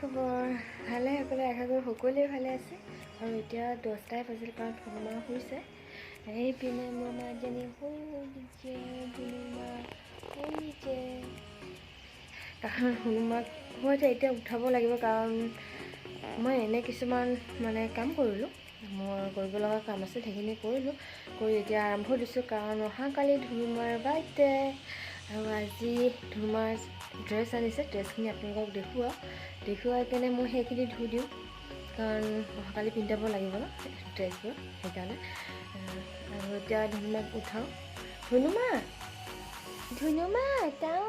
খবৰ ভালে সকলোৱে আশা কৰোঁ সকলোৱে ভালে আছে আৰু এতিয়া 10টাই বাজিল কাৰণ ধনুমা শুইছে এইপিনে মোৰ মাজনী শুইছে ধনুমা শুইছে কাৰণ হনুমাক হয়তো এতিয়া উঠাব লাগিব কাৰণ মই এনে কিছুমান কাম কৰিলোঁ মোৰ কৰিব লগা কাম আছে সেইখিনি কৰিলোঁ কৰি এতিয়া আৰম্ভ দিছোঁ কাৰণ অহাকালি ধনুমাৰ বাৰ্থডে আৰু আজি ধনুমাৰ ড্ৰেছ আনিছে ড্ৰেছখিনি আপোনালোকক দেখুৱাই কেনে মই সেইখিনি ধুই দিওঁ কাৰণ অহাকালি পিন্ধাব লাগিব ন ড্ৰেছবোৰ সেইকাৰণে আৰু এতিয়া ধনুমাক উঠাওঁ ধনুমা তাও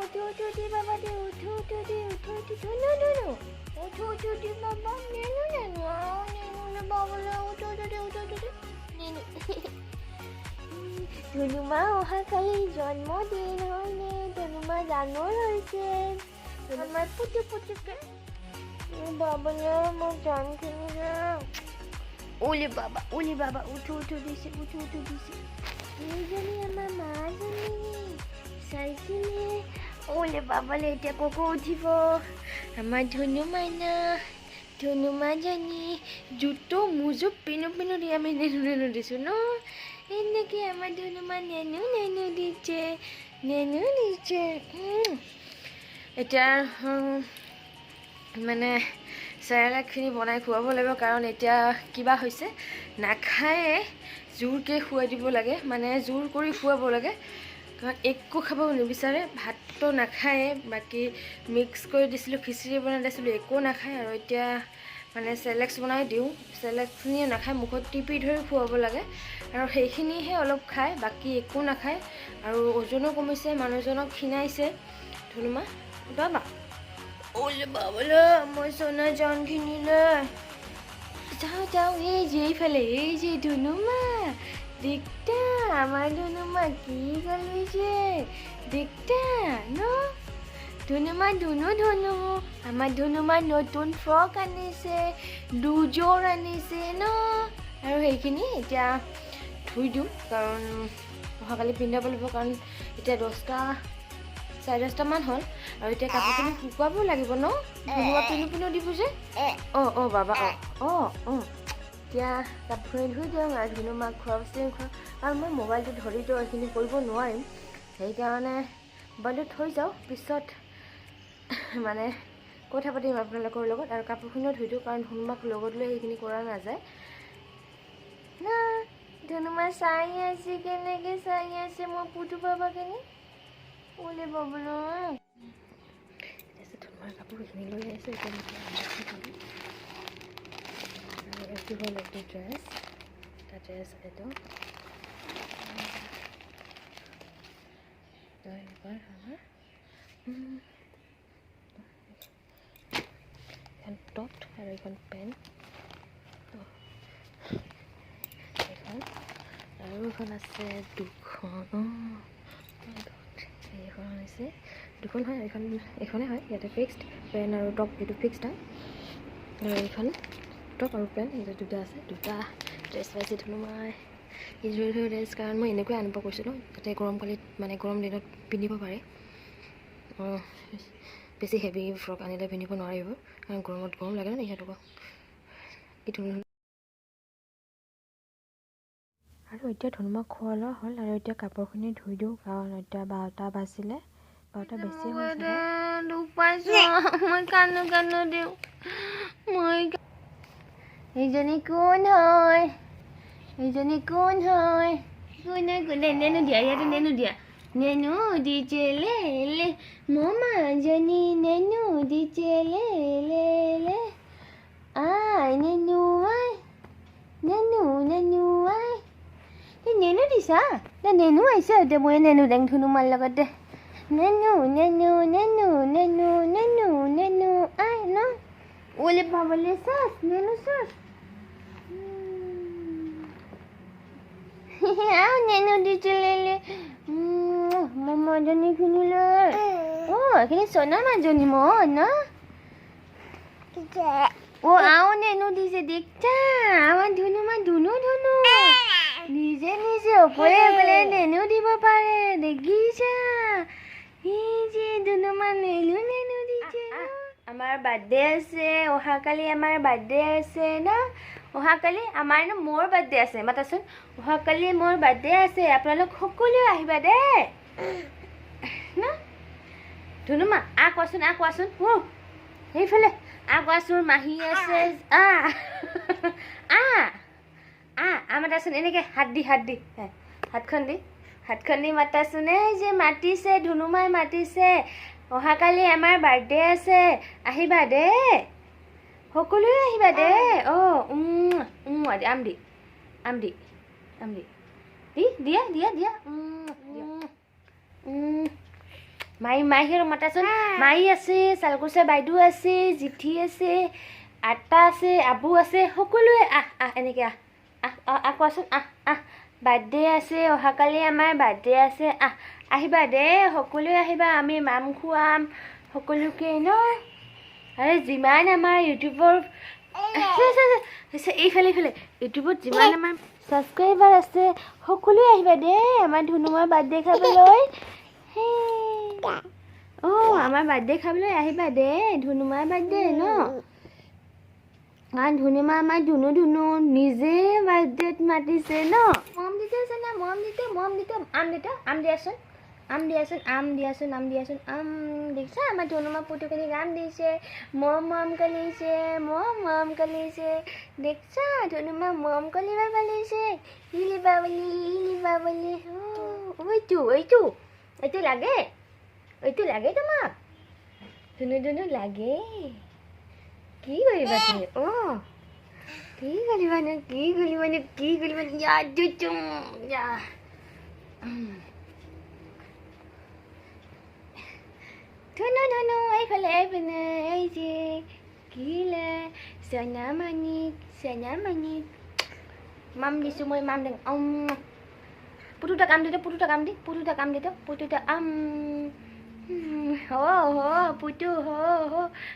উঠো দি বাবা দে উঠো দি ধুনু উঠো দি বাবা নেনু বাবলা উঠো দি নেনু ধনুমা অহাকালি জন্মদিন হয়নে ধনুমা জানুৱাৰী হৈছে ধনুমাৰ পুতুকে বাবলা মই জান খেলিলে ওলি বাবা উঠো দিছে এইজনী আমাৰ মাজনী চাইছিলে ওলে বাবালে এতিয়া ককো উঠিব আমাৰ ধনুমাজনী জুতো মোজো পিনো দি আমি নেনু দিছোঁ ন এনেকৈ আমাৰ ধনুমা নেনু দিছে এতিয়া চেৰেলাকখিনি বনাই খুৱাব লাগিব কাৰণ এতিয়া কিবা হৈছে নাখায়ে জোৰকৈ খুৱাই দিব লাগে জোৰ কৰি খুৱাব লাগে কাৰণ একো খাব নিবিচাৰে ভাতটো নাখায়ে বাকী মিক্স কৰি দিছিলোঁ খিচিৰি বনাই দিছিলোঁ একো নাখায় আৰু এতিয়া চেৰেলেক্স বনাই দিওঁ চেৰেলেক্সখিনিও নাখায় মুখত টিপি ধৰি খুৱাব লাগে আৰু সেইখিনিহে অলপ খায় বাকী একো নাখায় আৰু ওজনো কমিছে মানুহজনক ক্ষীণাইছে ধনুমা বাবা ওলে বাবলা মই সোনা জানখিনিলৈ যাওঁ এইফালে এই যে ধনুমা দেখতা আমার ধনুমা কি গলিছে দেখতা ন ধনুমা ধনু আমার ধনুমা নতুন ফ্ৰক আনিছে দুযোৰ আনিছে ন আৰু সেইখিনি এতিয়া ধুই দিওঁ কাৰণ অহাকালি পিন্ধাব লাগিব কাৰণ এতিয়া 10টা 10:30মান হ'ল আৰু এতিয়া কাপোৰখিনি শুকুৱাব লাগিব ন ধনুমা পিনো দিব যে বাবা এতিয়া কাপোৰখিনি ধুই দিওঁ আৰু ধনুমাক খোৱা কাৰণ মই মোবাইলটো ধৰি দিওঁ এইখিনি কৰিব নোৱাৰিম সেইকাৰণে মোবাইলটো থৈ যাওঁ পিছত কথা পাতিম আপোনালোকৰ লগত আৰু কাপোৰখিনিও ধুই দিওঁ কাৰণ ধনুমাক লগত লৈ সেইখিনি কৰা নাযায় না ধনুমা চাই আছে কেনেকৈ চাই আছে মই পুতু বাবাখিনি ওলে বাবলা ধনুমাৰ কাপোৰখিনি লৈ আহিছে এইটো হ'ল এইটো ড্ৰেছ এইটো এইবাৰ আমাৰ এখন টপ আৰু এখন পেণ্ট আৰু এখন আছে দুখন এইখন হৈছে দুখন হয় এইখনে হয় ইয়াতে ফিক্সড পেণ্ট আৰু টপ এইটো ফিক্সড হয় আৰু এইখন টপ আৰু পেণ্ট এইটো দুটা আছে দুটা ড্ৰেছ পাইছে ধনুমাই ইজোৰ ড্ৰেছ কাৰণ মই এনেকৈ আনিব কৈছিলোঁ যাতে গৰমকালিত গৰম দিনত পিন্ধিব পাৰে বেছি হেভি ফ্ৰক আনিলে পিন্ধিব নোৱাৰিব কাৰণ গৰমত গৰম লাগে ন সিহঁতক কি আৰু এতিয়া ধনুমাক খোৱা লোৱা হ'ল আৰু এতিয়া কাপোৰখিনি ধুই দিওঁ কাৰণ এতিয়া 12টা বাজিলে 12টা বেছি হৈছে মই কান্দো দিওঁ এইজনী কোন হয় নেনু দিয়া ইয়াতে নেনু দিছে লে মমাজনী নেনু দিছে লে আই নেনু নেনু দিছা নেনু আহিছে এতিয়া মই নেনু দেং ধনুমাৰ লগতে নেনু আই ন ওলে বাবলে চাচ নেনু চাচ আও নেনু দিছে লে মমাজনী খিনিলৈ এইখিনি সোনা মাজনী ন আও নেনু দিছে দেখতা আমার ধনুমা ধুনু নিজে অকলে নেনু দিব পাৰে দেখিছা এই যে ধনুমা নেনু দিছে আমাৰ বাৰ্থডে আছে, অহাকালি আমাৰ বাৰ্থডে আছে ন, অহাকালি আমাৰ ন মোৰ বাৰ্থডে আছে, মাতাচোন, অহাকালি মোৰ বাৰ্থডে আছে, আপোনালোক সকলোৱে আহিবা দেই ন। ধুনুমা কোৱাচোন সেইফালে কোৱাচোন, মাহী আছে, মাতাচোন, এনেকৈ হাতখন দি মাতাচোন, এই যে মাতিছে, ধুনুমাই মাতিছে, অহাকালি আমাৰ বাৰ্থডে আছে, আহিবা দেই, সকলোৱে আহিবা দেই। আম দি দিয়া মাহীহঁতক মাতাচোন, মাহী আছে, চালকুচা বাইদেউ আছে, জিঠি আছে, আটা আছে, আবু আছে, সকলোৱে এনেকৈ কোৱাচোন, বাৰ্থডে আছে, অহাকালি আমাৰ বাৰ্থডে আছে, আহিবা দেই, সকলোৱে আহিবা, আমি মাম খুৱাম সকলোকে ন। আৰু যিমান আমাৰ ইউটিউবৰ এইফালে ইউটিউবত যিমান আমাৰ ছাবস্ক্ৰাইবাৰ আছে, সকলোৱে আহিবা দেই আমাৰ ধুনুমাৰ বাৰ্থডে খাবলৈ। আমাৰ বাৰ্থডে খাবলৈ আহিবা দেই, ধুনুমাৰ বাৰ্থডে ন। ধুনুমা আমাৰ ধুনু নিজে বাৰ্থডেত মাতিছে ন। মম দিতে আছে না, মম দিতে আম দিয়াচোন, দেখিছা আমাৰ ধুনুমা পুতুকনিক আম দিছে, মম কালিছে, দেখিছা ধুনুমা মম কালিবা পালিছে, হিলিবা বুলি। এইটো লাগে তোমাক, ধুনু লাগে, কি কৰিবা তুমি? কি কৰিবানো ধুনু এইফালে এই যে কিলে চেনামানি মাম দিছোঁ মই, মাম দিম। পুতুটা কাম দিতে পুতুটা আম পুতু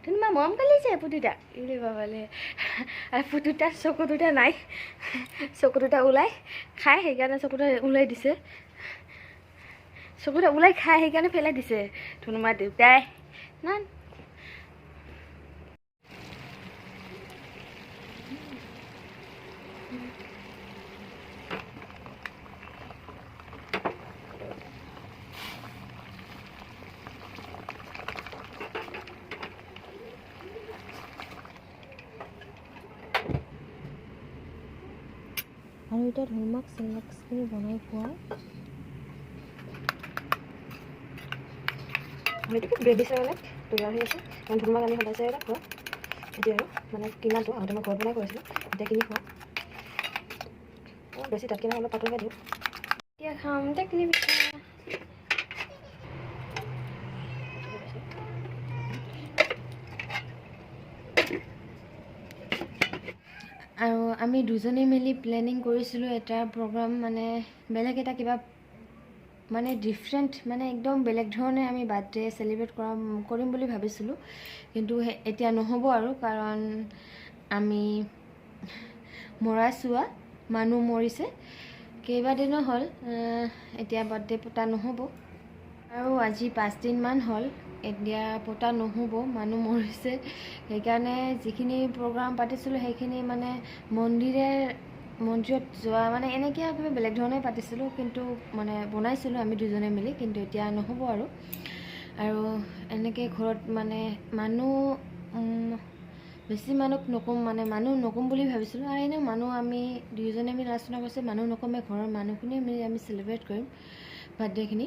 ধুনুমা মম কালিছে পুতুটা, ইলে বাবালে। আৰু পুতুটাৰ চকু দুটা নাই, চকু দুটা ওলাই খাই, সেইকাৰণে চকু দুটা ওলাই দিছে, চকু দুটা ওলাই খাই সেইকাৰণে পেলাই দিছে ধুনুমাৰ দেউতাই না। আৰু এতিয়া ধুনুমাক স্নেক্সখিনি বনাই খুৱাওঁ। এইটো বেবী চেৰেলেক তৈয়াৰ হৈ আছে, কাৰণ ধুনুমাক আমি সদায় চেৰেলেক খুৱাওঁ, এতিয়া আৰু মানে কিনাটো আগতে মই ঘৰত বনাই কৰিছিলোঁ, এতিয়া কিনি খুৱাওঁ, বেছি তাত কিনা অলপ পাতলকৈ দিওঁ। এতিয়া খাম টেকলি পিঠা। আৰু আমি দুজনে মিলি প্লেনিং কৰিছিলোঁ এটা প্ৰগ্ৰাম, মানে বেলেগ এটা কিবা মানে ডিফাৰেণ্ট, মানে একদম বেলেগ ধৰণে আমি বাৰ্থডে চেলিব্ৰেট কৰিম বুলি ভাবিছিলোঁ, কিন্তু এতিয়া নহ'ব আৰু, কাৰণ আমি মৰাচোৱা মানুহ মৰিছে, কেইবাদিনো হ'ল, এতিয়া বাৰ্থডে পতা নহ'ব। আৰু আজি 5 দিনমান হ'ল, এতিয়া পতা নহ'ব, মানুহ মৰিছে, সেইকাৰণে যিখিনি প্ৰগ্ৰাম পাতিছিলোঁ সেইখিনি মানে মন্দিৰত যোৱা, মানে এনেকৈ কিবা বেলেগ ধৰণে পাতিছিলোঁ, কিন্তু মানে বনাইছিলোঁ আমি দুজনে মিলি, কিন্তু এতিয়া নহ'ব আৰু এনেকৈ ঘৰত মানে বেছি মানুহ নকম বুলি ভাবিছিলোঁ, আৰু এনেও মানুহ আমি দুয়োজনে মিলি আলোচনা কৰিছোঁ, মানুহ নকমে, ঘৰৰ মানুহখিনিয়ে মিলি আমি চেলিব্ৰেট কৰিম বাৰ্থডেখিনি।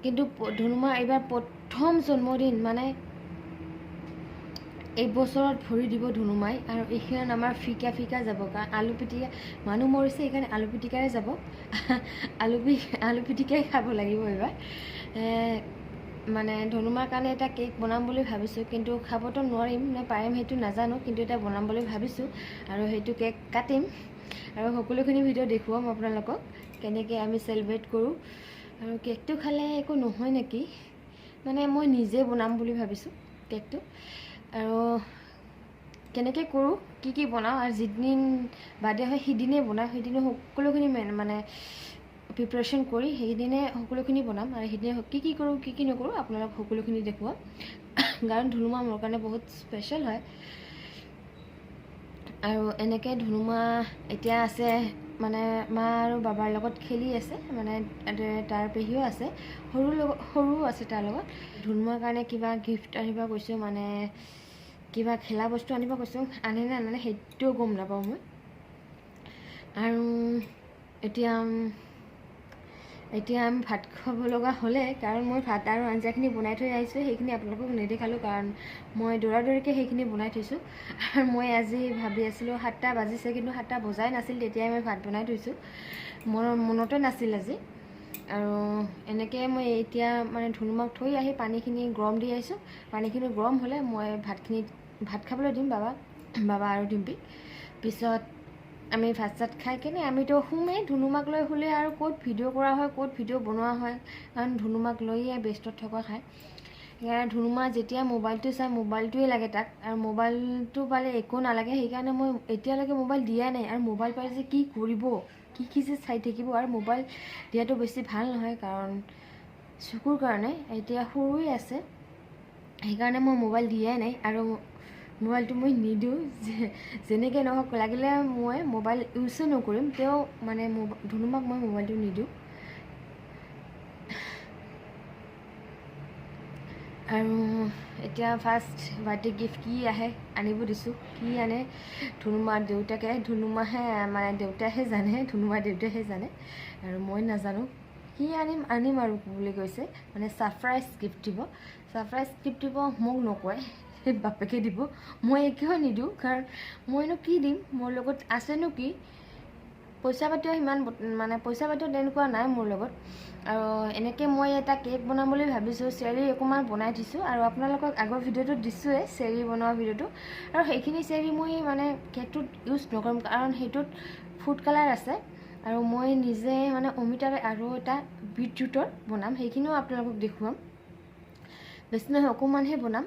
কিন্তু ধুনুমাৰ এইবাৰ প্ৰথম জন্মদিন, মানে এইবছৰত ভৰি দিব ধুনুমাই, আৰু এইখিনিত আমাৰ ফিকা যাব, কাৰণ আলু পিটিকা, মানুহ মৰিছে সেইকাৰণে আলু পিটিকাৰে যাব, আলু পিটিকাই খাব লাগিব এইবাৰ। মানে ধুনুমাৰ কাৰণে এটা কেক বনাম বুলি ভাবিছোঁ, কিন্তু খাবতো নোৱাৰিম নে পাৰিম সেইটো নাজানো, কিন্তু এটা বনাম বুলি ভাবিছোঁ, আৰু সেইটো কেক কাটিম, আৰু সকলোখিনি ভিডিঅ' দেখুৱাম আপোনালোকক কেনেকৈ আমি চেলিব্ৰেট কৰোঁ। আৰু কেকটো খালে একো নহয় নেকি, মানে মই নিজে বনাম বুলি ভাবিছোঁ কেকটো, আৰু কেনেকৈ কৰোঁ, কি বনাওঁ, আৰু যিদিন বাৰ্থডে হয় সিদিনেই বনাওঁ, সেইদিনে সকলোখিনি মানে প্ৰিপাৰেশ্যন কৰি সেইদিনে সকলোখিনি বনাম, আৰু সেইদিনে কি কৰোঁ কি নকৰোঁ আপোনালোক সকলোখিনি দেখুৱাম। কাৰণ ধুনুমা মোৰ কাৰণে বহুত স্পেচিয়েল হয়। আৰু এনেকৈ ধুনুমা এতিয়া আছে মানে মা আৰু বাবাৰ লগত খেলি আছে, মানে তাৰ পেহীও আছে, সৰুও আছে তাৰ লগত। ধুনুমাৰ কাৰণে কিবা গিফ্ট আনিব কৈছোঁ, মানে কিবা খেলা বস্তু আনিব কৈছোঁ, আনে নে নানে সেইটোও গম নাপাওঁ মই। আৰু এতিয়া আমি ভাত খাব লগা হ'লে, কাৰণ মই ভাত আৰু আঞ্জাখিনি বনাই থৈ আহিছোঁ, সেইখিনি আপোনালোকক নেদেখালোঁ কাৰণ মই দৌৰাদৌৰিকৈ সেইখিনি বনাই থৈছোঁ। আৰু মই আজি ভাবি আছিলোঁ 7টা বাজিছে, কিন্তু 7টা বজাই নাছিল, তেতিয়াই মই ভাত বনাই থৈছোঁ, মোৰ মনতে নাছিল আজি। আৰু এনেকৈ মই এতিয়া মানে ধুনুমাক থৈ আহি পানীখিনি গৰম দি আহিছোঁ। পানীখিনি গৰম হ'লে মই ভাত খাবলৈ দিম বাবা আৰু ডিম্পি। পিছত আমি ভাত চাত খাই কিনে আমিতো শুমেই। ধুনুমাক লৈ শুলে আৰু ক'ত ভিডিঅ' কৰা হয়, ক'ত ভিডিঅ' বনোৱা হয়, কাৰণ ধুনুমাক লৈয়ে ব্যস্ত থকা খায়। সেইকাৰণে ধুনুমা যেতিয়া মোবাইলটো চাই, মোবাইলটোৱে লাগে তাক, আৰু মোবাইলটো পালে একো নালাগে। সেইকাৰণে মই এতিয়ালৈকে মোবাইল দিয়াই নাই। আৰু মোবাইল পালে যে কি কৰিব, কি যে চাই থাকিব, আৰু মোবাইল দিয়াটো বেছি ভাল নহয় কাৰণ চকুৰ কাৰণে। এতিয়া সৰুৱে আছে, সেইকাৰণে মই মোবাইল দিয়াই নাই। আৰু মোবাইলটো মই নিদিওঁ, যেনেকৈ নহওক, লাগিলে মই মোবাইল ইউজো নকৰিম, তেওঁ মানে ধুনুমাক মই মোবাইলটো নিদিওঁ। আৰু এতিয়া ফাৰ্ষ্ট বাৰ্থডে গিফ্ট কি আহে আনিব দিছোঁ। কি আনে ধুনুমাৰ দেউতাকে, দেউতাইহে জানে, ধুনুমাৰ দেউতাইহে জানে, আৰু মই নাজানো। কি আনিম আৰু বুলি কৈছে, মানে ছাৰপ্ৰাইজ গিফ্ট দিব। ছাৰপ্ৰাইজ গিফ্ট দিব মোক নকয়, বাপেকে দিব। মই একেও নিদিওঁ, কাৰণ মইনো কি দিম, মোৰ লগত আছেনো কি, পইচা পাতিও তেনেকুৱা নাই মোৰ লগত। আৰু এনেকৈ মই এটা কেক বনাম বুলি ভাবিছোঁ, চেৰি অকণমান বনাই দিছোঁ, আৰু আপোনালোকক আগৰ ভিডিঅ'টোত দিছোঁৱে চেৰি বনোৱা ভিডিঅ'টো। আৰু সেইখিনি চেৰি মই মানে কেকটোত ইউজ নকৰিম, কাৰণ সেইটোত ফুড কালাৰ আছে, আৰু মই নিজে মানে অমিতাৰে আৰু এটা বিটৰুটৰ বনাম, সেইখিনিও আপোনালোকক দেখুৱাম। বেছি নহয়, অকণমানহে বনাম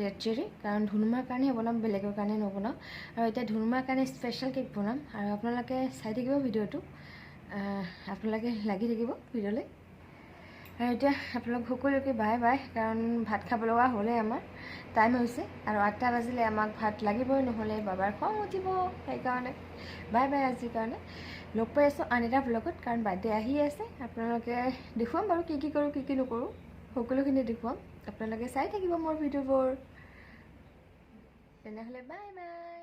ৰেড চেৰি, কাৰণ ধুনুমাৰ কাৰণেহে বনাম, বেলেগৰ কাৰণে নবনাওঁ। আৰু এতিয়া ধুনুমাৰ কাৰণে স্পেচিয়েল কেক বনাম, আৰু আপোনালোকে চাই থাকিব ভিডিঅ'টো, আপোনালোকে লাগি থাকিব ভিডিঅ'লৈ। আৰু এতিয়া আপোনালোক সকলোকে বাই বাই, কাৰণ ভাত খাব লগা হ'লে আমাৰ টাইম হৈছে, আৰু 8টা বাজিলে আমাক ভাত লাগিবই, নহ'লে বাবাৰ খং উঠিব। সেইকাৰণে বাই বাই আজিৰ কাৰণে। লগ পাই আছোঁ আন এটা ভ্লগত, কাৰণ বাৰ্থডে আহি আছে। আপোনালোকে দেখুৱাম বাৰু কি কৰোঁ, কি নকৰোঁ, সকলোখিনি দেখুৱাম। আপোনালোকে চাই থাকিব মোৰ ভিডিঅ'বোৰ। তেনেহ'লে বাই বাই।